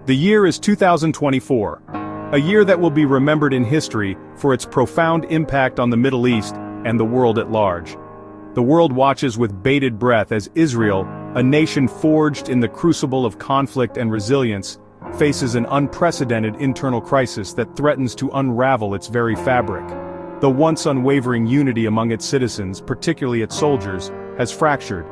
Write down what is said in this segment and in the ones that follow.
The year is 2024, a year that will be remembered in history for its profound impact on the Middle East and the world at large. The world watches with bated breath as Israel, a nation forged in the crucible of conflict and resilience, faces an unprecedented internal crisis that threatens to unravel its very fabric. The once unwavering unity among its citizens, particularly its soldiers, has fractured.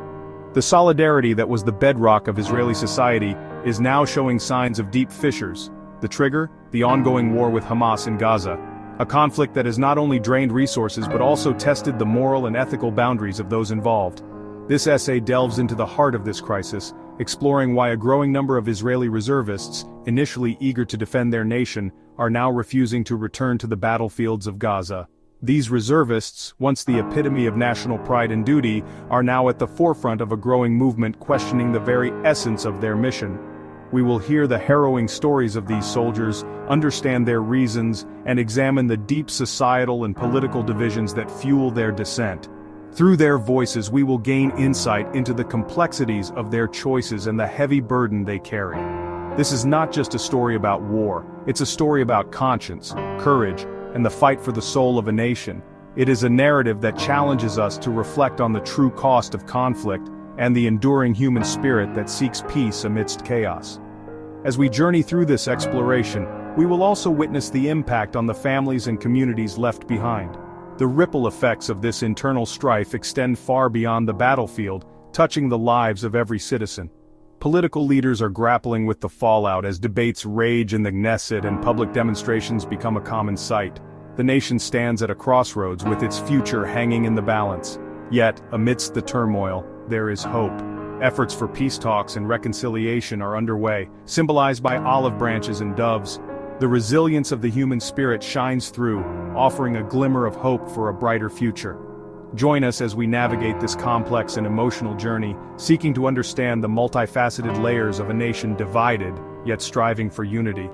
The solidarity that was the bedrock of Israeli society is now showing signs of deep fissures. The trigger? The ongoing war with Hamas in Gaza. A conflict that has not only drained resources but also tested the moral and ethical boundaries of those involved. This essay delves into the heart of this crisis, exploring why a growing number of Israeli reservists, initially eager to defend their nation, are now refusing to return to the battlefields of Gaza. These reservists, once the epitome of national pride and duty, are now at the forefront of a growing movement questioning the very essence of their mission. We will hear the harrowing stories of these soldiers, understand their reasons, and examine the deep societal and political divisions that fuel their dissent. Through their voices we will gain insight into the complexities of their choices and the heavy burden they carry. This is not just a story about war, it's a story about conscience, courage, and the fight for the soul of a nation. It is a narrative that challenges us to reflect on the true cost of conflict and the enduring human spirit that seeks peace amidst chaos. As we journey through this exploration, we will also witness the impact on the families and communities left behind. The ripple effects of this internal strife extend far beyond the battlefield, touching the lives of every citizen. Political leaders are grappling with the fallout as debates rage in the Knesset and public demonstrations become a common sight. The nation stands at a crossroads with its future hanging in the balance. Yet, amidst the turmoil, there is hope. Efforts for peace talks and reconciliation are underway, symbolized by olive branches and doves. The resilience of the human spirit shines through, offering a glimmer of hope for a brighter future. Join us as we navigate this complex and emotional journey, seeking to understand the multifaceted layers of a nation divided, yet striving for unity.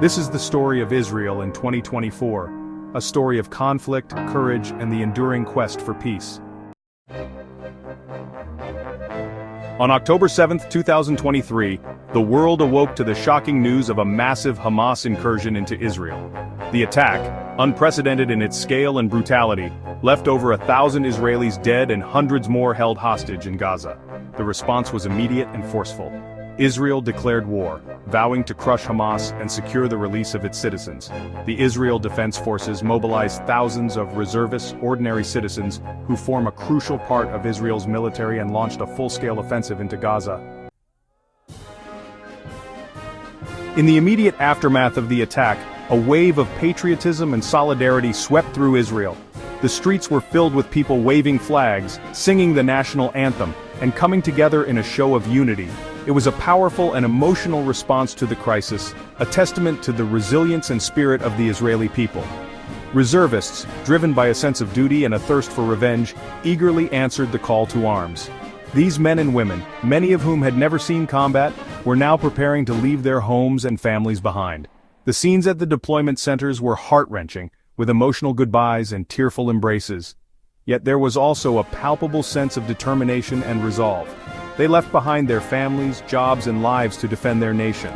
This is the story of Israel in 2024, a story of conflict, courage, and the enduring quest for peace. On October 7, 2023, the world awoke to the shocking news of a massive Hamas incursion into Israel. The attack, unprecedented in its scale and brutality, left over 1,000 Israelis dead and hundreds more held hostage in Gaza. The response was immediate and forceful. Israel declared war, vowing to crush Hamas and secure the release of its citizens. The Israel Defense Forces mobilized thousands of reservist, ordinary citizens who form a crucial part of Israel's military and launched a full-scale offensive into Gaza. In the immediate aftermath of the attack, a wave of patriotism and solidarity swept through Israel. The streets were filled with people waving flags, singing the national anthem, and coming together in a show of unity. It was a powerful and emotional response to the crisis, a testament to the resilience and spirit of the Israeli people. Reservists, driven by a sense of duty and a thirst for revenge, eagerly answered the call to arms. These men and women, many of whom had never seen combat, were now preparing to leave their homes and families behind. The scenes at the deployment centers were heart-wrenching, with emotional goodbyes and tearful embraces. Yet there was also a palpable sense of determination and resolve. They left behind their families, jobs, and lives to defend their nation.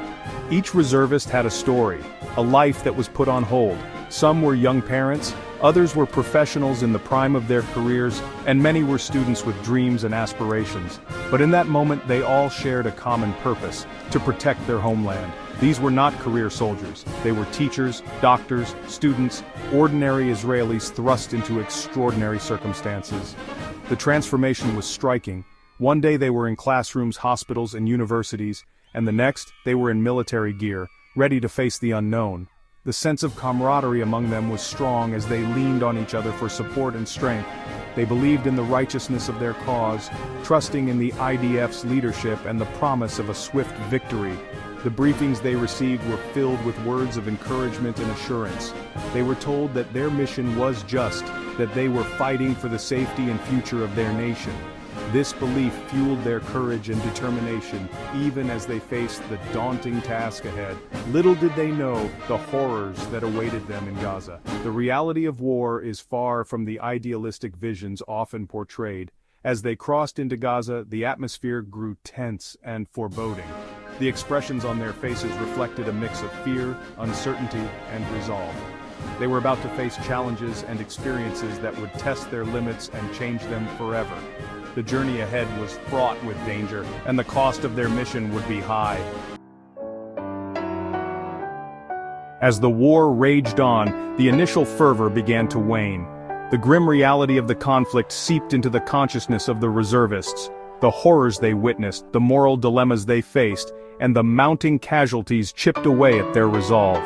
Each reservist had a story, a life that was put on hold. Some were young parents, others were professionals in the prime of their careers, and many were students with dreams and aspirations. But in that moment they all shared a common purpose: to protect their homeland. These were not career soldiers. They were teachers, doctors, students, ordinary Israelis thrust into extraordinary circumstances. The transformation was striking. One day they were in classrooms, hospitals, and universities, and the next, they were in military gear, ready to face the unknown. The sense of camaraderie among them was strong as they leaned on each other for support and strength. They believed in the righteousness of their cause, trusting in the IDF's leadership and the promise of a swift victory. The briefings they received were filled with words of encouragement and assurance. They were told that their mission was just, that they were fighting for the safety and future of their nation. This belief fueled their courage and determination, even as they faced the daunting task ahead. Little did they know the horrors that awaited them in Gaza. The reality of war is far from the idealistic visions often portrayed. As they crossed into Gaza, the atmosphere grew tense and foreboding. The expressions on their faces reflected a mix of fear, uncertainty, and resolve. They were about to face challenges and experiences that would test their limits and change them forever. The journey ahead was fraught with danger, and the cost of their mission would be high. As the war raged on, the initial fervor began to wane. The grim reality of the conflict seeped into the consciousness of the reservists. The horrors they witnessed, the moral dilemmas they faced, and the mounting casualties chipped away at their resolve.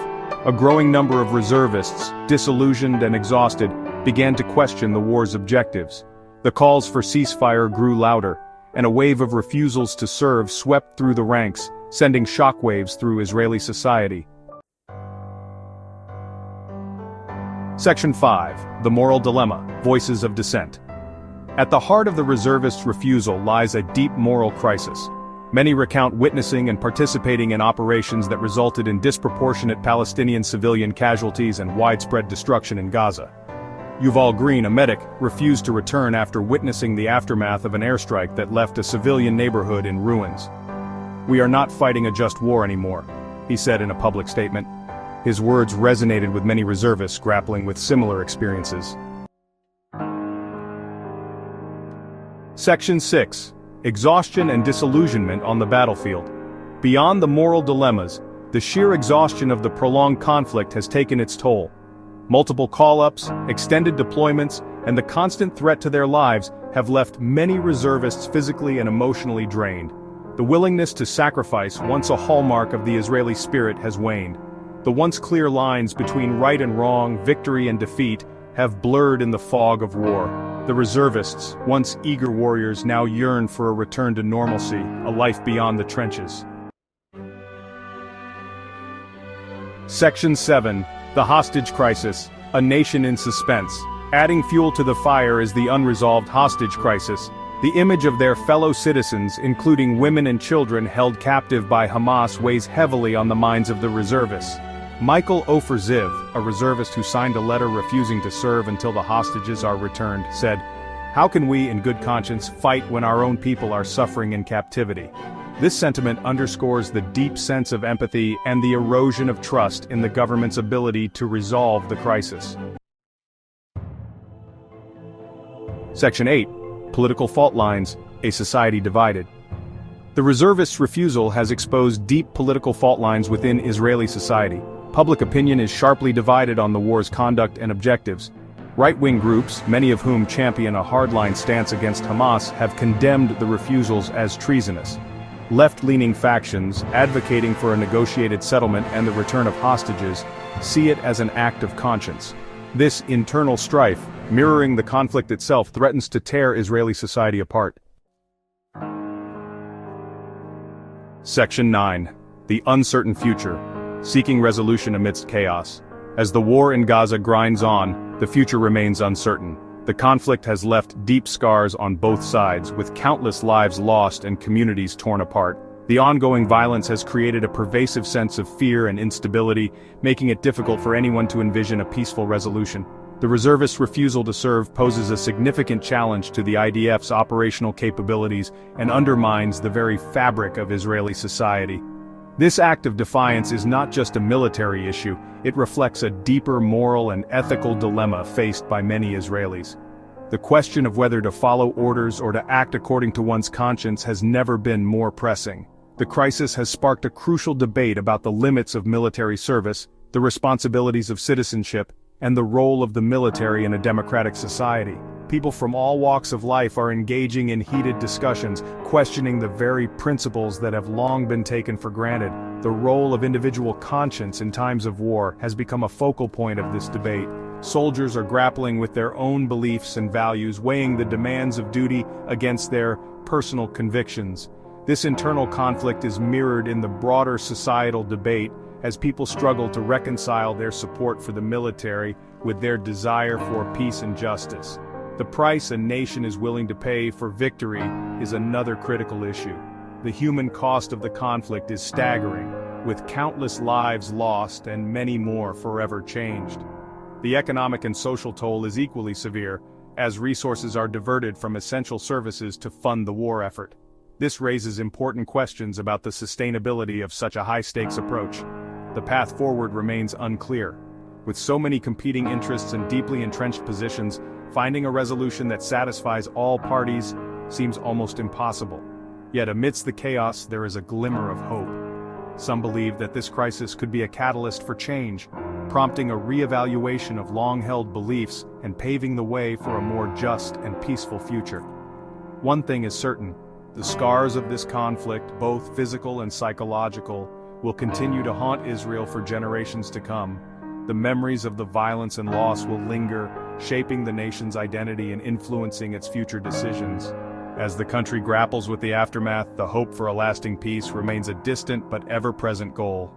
A growing number of reservists, disillusioned and exhausted, began to question the war's objectives. The calls for ceasefire grew louder, and a wave of refusals to serve swept through the ranks, sending shockwaves through Israeli society. Section 5. The Moral Dilemma, Voices of Dissent. At the heart of the reservists' refusal lies a deep moral crisis. Many recount witnessing and participating in operations that resulted in disproportionate Palestinian civilian casualties and widespread destruction in Gaza. Yuval Green, a medic, refused to return after witnessing the aftermath of an airstrike that left a civilian neighborhood in ruins. "We are not fighting a just war anymore," he said in a public statement. His words resonated with many reservists grappling with similar experiences. Section 6. Exhaustion and disillusionment on the battlefield. Beyond the moral dilemmas, the sheer exhaustion of the prolonged conflict has taken its toll. Multiple call-ups, extended deployments, and the constant threat to their lives have left many reservists physically and emotionally drained. The willingness to sacrifice, once a hallmark of the Israeli spirit, has waned. The once clear lines between right and wrong, victory and defeat, have blurred in the fog of war. The reservists, once eager warriors, now yearn for a return to normalcy, a life beyond the trenches. Section 7. The Hostage Crisis, a nation in suspense. Adding fuel to the fire is the unresolved hostage crisis. The image of their fellow citizens, including women and children held captive by Hamas, weighs heavily on the minds of the reservists. Michael Ofer Ziv, a reservist who signed a letter refusing to serve until the hostages are returned, said, "How can we, in good conscience, fight when our own people are suffering in captivity?" This sentiment underscores the deep sense of empathy and the erosion of trust in the government's ability to resolve the crisis. Section 8. Political fault lines, a society divided. The reservists' refusal has exposed deep political fault lines within Israeli society. Public opinion is sharply divided on the war's conduct and objectives. Right-wing groups, many of whom champion a hardline stance against Hamas, have condemned the refusals as treasonous. Left-leaning factions, advocating for a negotiated settlement and the return of hostages, see it as an act of conscience. This internal strife, mirroring the conflict itself, threatens to tear Israeli society apart. Section 9. The Uncertain Future, Seeking Resolution Amidst Chaos. As the war in Gaza grinds on, the future remains uncertain. The conflict has left deep scars on both sides, with countless lives lost and communities torn apart. The ongoing violence has created a pervasive sense of fear and instability, making it difficult for anyone to envision a peaceful resolution. The reservists' refusal to serve poses a significant challenge to the IDF's operational capabilities and undermines the very fabric of Israeli society. This act of defiance is not just a military issue, it reflects a deeper moral and ethical dilemma faced by many Israelis. The question of whether to follow orders or to act according to one's conscience has never been more pressing. The crisis has sparked a crucial debate about the limits of military service, the responsibilities of citizenship, and the role of the military in a democratic society. People from all walks of life are engaging in heated discussions, questioning the very principles that have long been taken for granted. The role of individual conscience in times of war has become a focal point of this debate. Soldiers are grappling with their own beliefs and values, weighing the demands of duty against their personal convictions. This internal conflict is mirrored in the broader societal debate as people struggle to reconcile their support for the military with their desire for peace and justice. The price a nation is willing to pay for victory is another critical issue. The human cost of the conflict is staggering, with countless lives lost and many more forever changed. The economic and social toll is equally severe, as resources are diverted from essential services to fund the war effort. This raises important questions about the sustainability of such a high-stakes approach. The path forward remains unclear. With so many competing interests and deeply entrenched positions, finding a resolution that satisfies all parties seems almost impossible. Yet amidst the chaos, there is a glimmer of hope. Some believe that this crisis could be a catalyst for change, prompting a re-evaluation of long-held beliefs and paving the way for a more just and peaceful future. One thing is certain: the scars of this conflict, both physical and psychological, will continue to haunt Israel for generations to come. The memories of the violence and loss will linger, shaping the nation's identity and influencing its future decisions. As the country grapples with the aftermath, the hope for a lasting peace remains a distant but ever-present goal.